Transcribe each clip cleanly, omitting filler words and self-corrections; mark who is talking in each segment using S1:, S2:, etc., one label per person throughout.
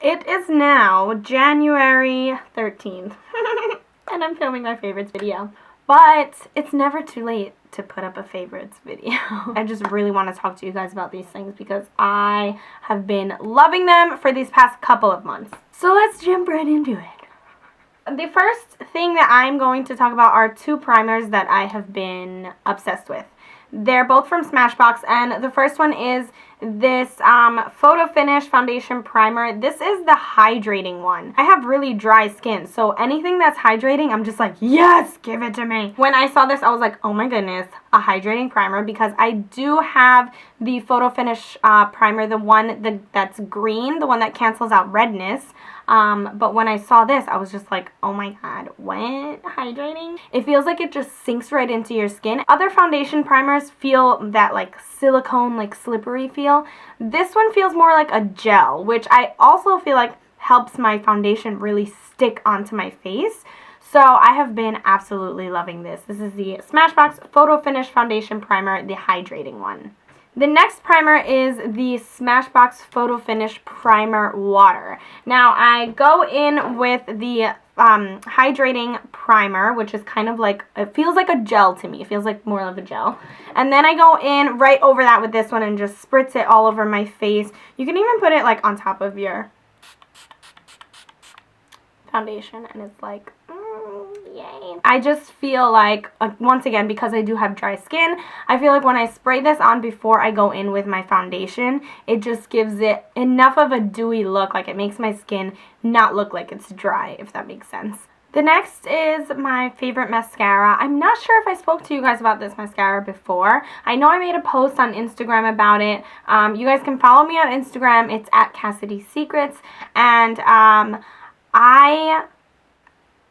S1: It is now January 13th, and I'm filming my favorites video. But it's never too late to put up a favorites video. I just really want to talk to you guys about these things because I have been loving them for these past couple of months. So let's jump right into it. The first thing that I'm going to talk about are two primers that I have been obsessed with. They're both from Smashbox, and the first one is this Photo Finish Foundation Primer. This is the hydrating one. I have really dry skin, so anything that's hydrating, I'm just like, yes, give it to me. When I saw this, I was like, oh my goodness, a hydrating primer, because I do have the Photo Finish primer, the one that's green, the one that cancels out redness. But when I saw this, I was just like, oh my god, what? Hydrating? It feels like it just sinks right into your skin. Other foundation primers feel that like silicone, like slippery feel. This one feels more like a gel, which I also feel like helps my foundation really stick onto my face. So I have been absolutely loving this. This is the Smashbox Photo Finish Foundation Primer, the hydrating one. The next primer is the Smashbox Photo Finish Primer Water. Now, I go in with the hydrating primer, which is kind of like, it feels like a gel to me. It feels like more of a gel. And then I go in right over that with this one and just spritz it all over my face. You can even put it like on top of your foundation, and it's like, yay. I just feel like, once again, because I do have dry skin, I feel like when I spray this on before I go in with my foundation, it just gives it enough of a dewy look. Like, it makes my skin not look like it's dry, if that makes sense. The next is my favorite mascara. I'm not sure if I spoke to you guys about this mascara before. I know I made a post on Instagram about it. You guys can follow me on Instagram. It's at Cassidy Secrets. And I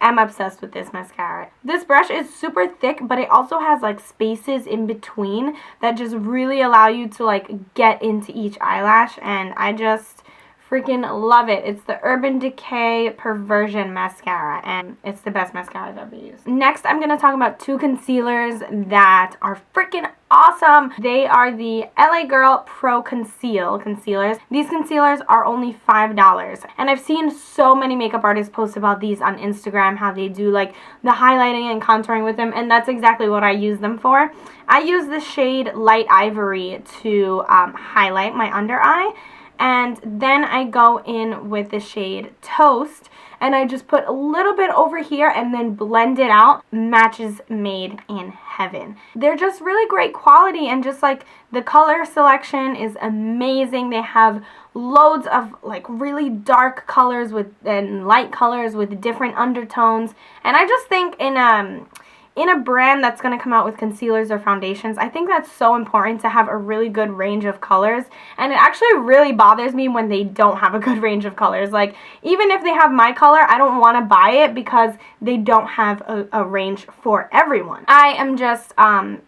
S1: am obsessed with this mascara. This brush is super thick, but it also has like spaces in between that just really allow you to like get into each eyelash, and I just freaking love it. It's the Urban Decay Perversion Mascara, and it's the best mascara I've ever used. Next, I'm going to talk about two concealers that are freaking awesome. They are the LA Girl Pro concealers. These concealers are only $5, and I've seen so many makeup artists post about these on Instagram, how they do like the highlighting and contouring with them, and that's exactly what I use them for. I use the shade Light Ivory to highlight my under eye, and then I go in with the shade Toast, and I just put a little bit over here and then blend it out. Matches made in heaven. They're just really great quality, and just like the color selection is amazing. They have loads of like really dark colors and light colors with different undertones, and I just think in a brand that's going to come out with concealers or foundations, I think that's so important to have a really good range of colors. And it actually really bothers me when they don't have a good range of colors. Like, even if they have my color, I don't want to buy it because they don't have a range for everyone. I am just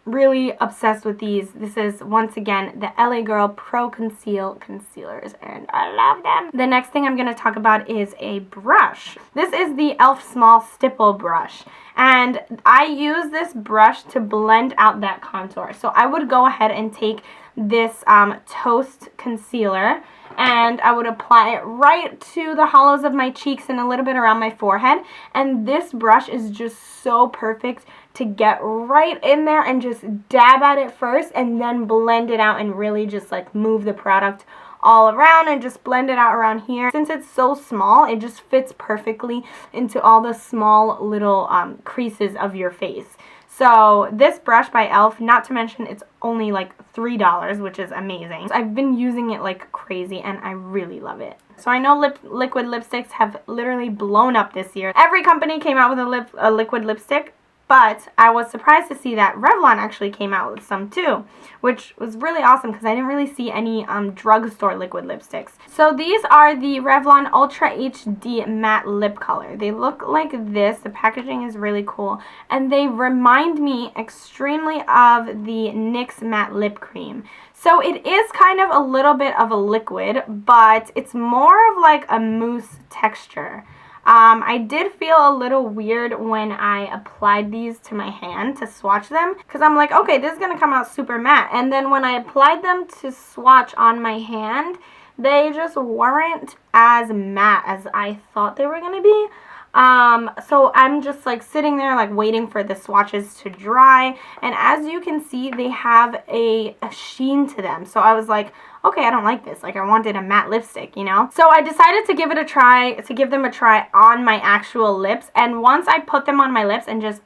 S1: really obsessed with these. This is, once again, the LA Girl Pro concealers, and I love them. The next thing I'm going to talk about is a brush. This is the e.l.f. Smallstipple Brush, and I use this brush to blend out that contour. So I would go ahead and take this Toast concealer, and I would apply it right to the hollows of my cheeks and a little bit around my forehead. And this brush is just so perfect to get right in there and just dab at it first and then blend it out and really just like move the product all around and just blend it out around here. Since it's so small, it just fits perfectly into all the small little creases of your face. So this brush by e.l.f., not to mention it's only like $3, which is amazing. I've been using it like crazy, and I really love it. So I know liquid lipsticks have literally blown up this year. Every company came out with a liquid lipstick. But I was surprised to see that Revlon actually came out with some too, which was really awesome because I didn't really see any drugstore liquid lipsticks. So these are the Revlon Ultra HD Matte Lip Color. They look like this. The packaging is really cool, and they remind me extremely of the NYX Matte Lip Cream. So it is kind of a little bit of a liquid, but it's more of like a mousse texture. I did feel a little weird when I applied these to my hand to swatch them, because I'm like, okay, this is going to come out super matte. And then when I applied them to swatch on my hand, they just weren't as matte as I thought they were gonna be. So I'm just like sitting there like waiting for the swatches to dry, and as you can see, they have a sheen to them. So I was like, okay, I don't like this. Like, I wanted a matte lipstick, you know? So I decided to give them a try on my actual lips, and once I put them on my lips and just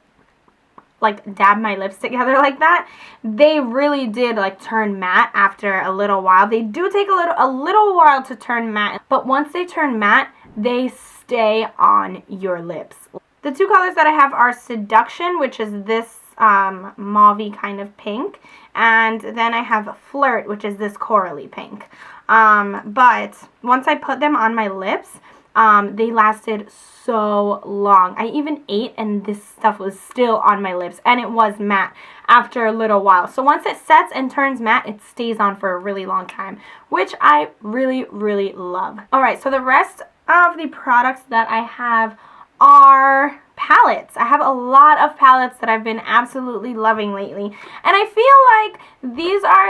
S1: like dab my lips together like that, they really did like turn matte after a little while. They do take a little while to turn matte, but once they turn matte, they stay on your lips. The two colors that I have are Seduction, which is this mauve kind of pink, and then I have Flirt, which is this corally pink. But once I put them on my lips, they lasted so long. I even ate and this stuff was still on my lips, and it was matte after a little while. So once it sets and turns matte, it stays on for a really long time, which I really, really love. Alright, so the rest of the products that I have are palettes. I have a lot of palettes that I've been absolutely loving lately, and I feel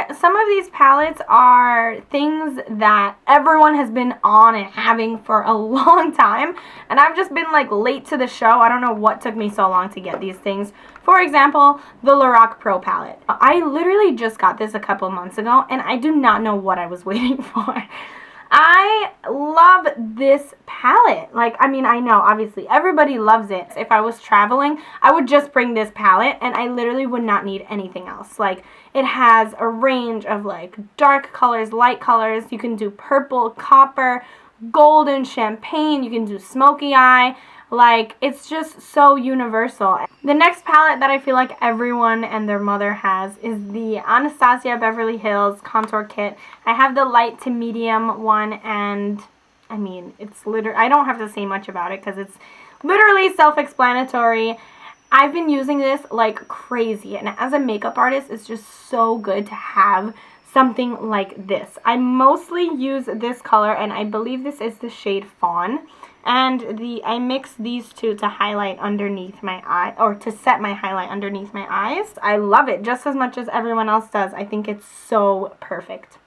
S1: like some of these palettes are things that everyone has been on and having for a long time, and I've just been like late to the show. I don't know what took me so long to get these things. For example, the Loreal Pro palette. I literally just got this a couple months ago, and I do not know what I was waiting for. I love this palette. Like, I mean, I know, obviously, everybody loves it. If I was traveling, I would just bring this palette, and I literally would not need anything else. Like, it has a range of, like, dark colors, light colors. You can do purple, copper, golden, champagne. You can do smoky eye. Like, it's just so universal. The next palette that I feel like everyone and their mother has is the Anastasia Beverly Hills Contour Kit. I have the light to medium one, and I mean, it's literally, I don't have to say much about it because it's literally self-explanatory. I've been using this like crazy, and as a makeup artist, it's just so good to have something like this. I mostly use this color, and I believe this is the shade Fawn. And I mix these two to highlight underneath my eye, or to set my highlight underneath my eyes. I love it just as much as everyone else does. I think it's so perfect.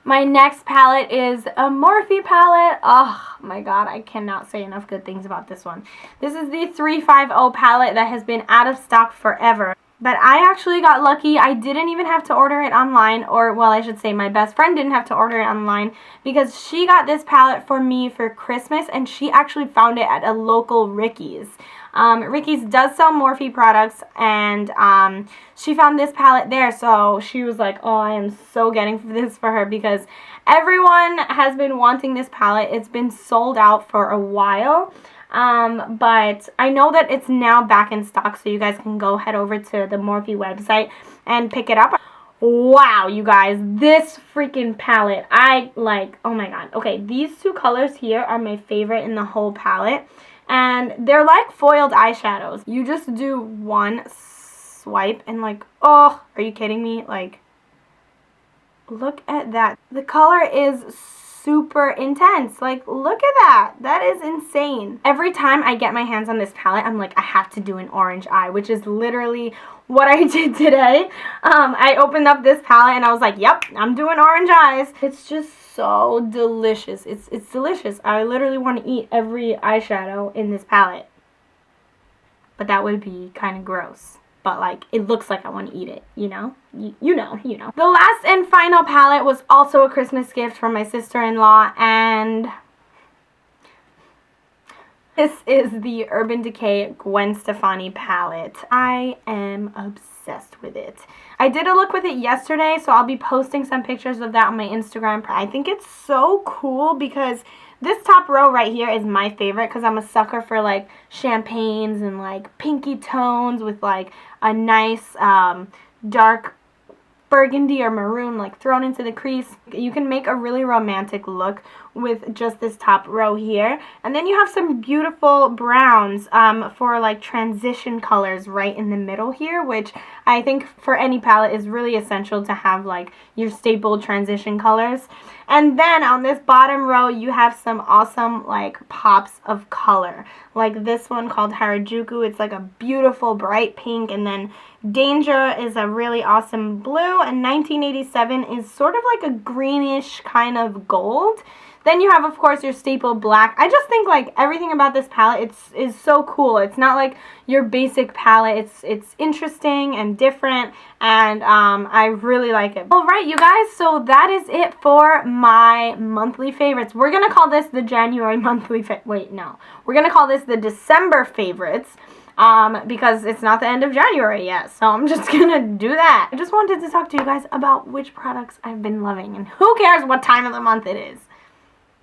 S1: My next palette is a Morphe palette. Oh my god, I cannot say enough good things about this one. This is the 350 palette that has been out of stock forever. But I actually got lucky. I didn't even have to order it online, or, well, I should say my best friend didn't have to order it online, because she got this palette for me for Christmas, and she actually found it at a local Ricky's. Ricky's does sell Morphe products, and she found this palette there, so she was like, oh, I am so getting this for her, because everyone has been wanting this palette. It's been sold out for a while. But I know that it's now back in stock, so you guys can go head over to the Morphe website and pick it up. Wow, you guys, this freaking palette, I like, oh my god. Okay, these two colors here are my favorite in the whole palette, and they're like foiled eyeshadows. You just do one swipe and like, oh, are you kidding me? Like, look at that. The color is super intense. Like, look at that. That is insane. Every time I get my hands on this palette, I'm like, I have to do an orange eye, which is literally what I did today. I opened up this palette and I was like, yep, I'm doing orange eyes. It's just so delicious. It's delicious. I literally want to eat every eyeshadow in this palette. But that would be kind of gross. But like, it looks like I want to eat it, you know? You know. The last and final palette was also a Christmas gift from my sister-in-law, and this is the Urban Decay Gwen Stefani palette. I am obsessed with it. I did a look with it yesterday, so I'll be posting some pictures of that on my Instagram. I think it's so cool because this top row right here is my favorite because I'm a sucker for like champagnes and like pinky tones with like a nice dark burgundy or maroon like thrown into the crease. You can make a really romantic look with just this top row here. And then you have some beautiful browns for like transition colors right in the middle here, which I think for any palette is really essential to have like your staple transition colors. And then on this bottom row, you have some awesome like pops of color. Like this one called Harajuku. It's like a beautiful bright pink, and then Danger is a really awesome blue, and 1987 is sort of like a greenish kind of gold. Then you have, of course, your staple black. I just think like everything about this palette is so cool. It's not like your basic palette. It's interesting and different, and I really like it. Alright, you guys, so that is it for my monthly favorites. We're going to call this the January monthly we're going to call this the December favorites. Because it's not the end of January yet, so I'm just gonna do that. I just wanted to talk to you guys about which products I've been loving, and who cares what time of the month it is.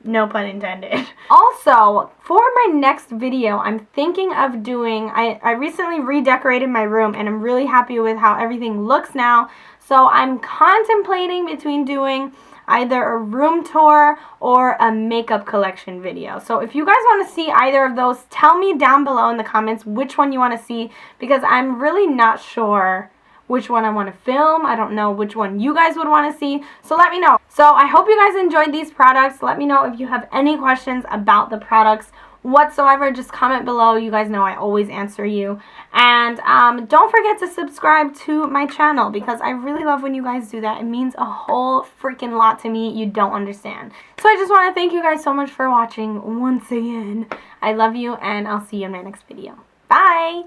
S1: No pun intended. Also, for my next video, I'm thinking of doing, I recently redecorated my room, and I'm really happy with how everything looks now, so I'm contemplating between doing either a room tour or a makeup collection video. So if you guys want to see either of those, tell me down below in the comments which one you want to see, because I'm really not sure which one I want to film. I don't know which one you guys would want to see, so let me know. So I hope you guys enjoyed these products. Let me know if you have any questions about the products whatsoever. Just comment below. You guys know I always answer you. And don't forget to subscribe to my channel, because I really love when you guys do that. It means a whole freaking lot to me. You don't understand. So I just want to thank you guys so much for watching once again. I love you, and I'll see you in my next video. Bye!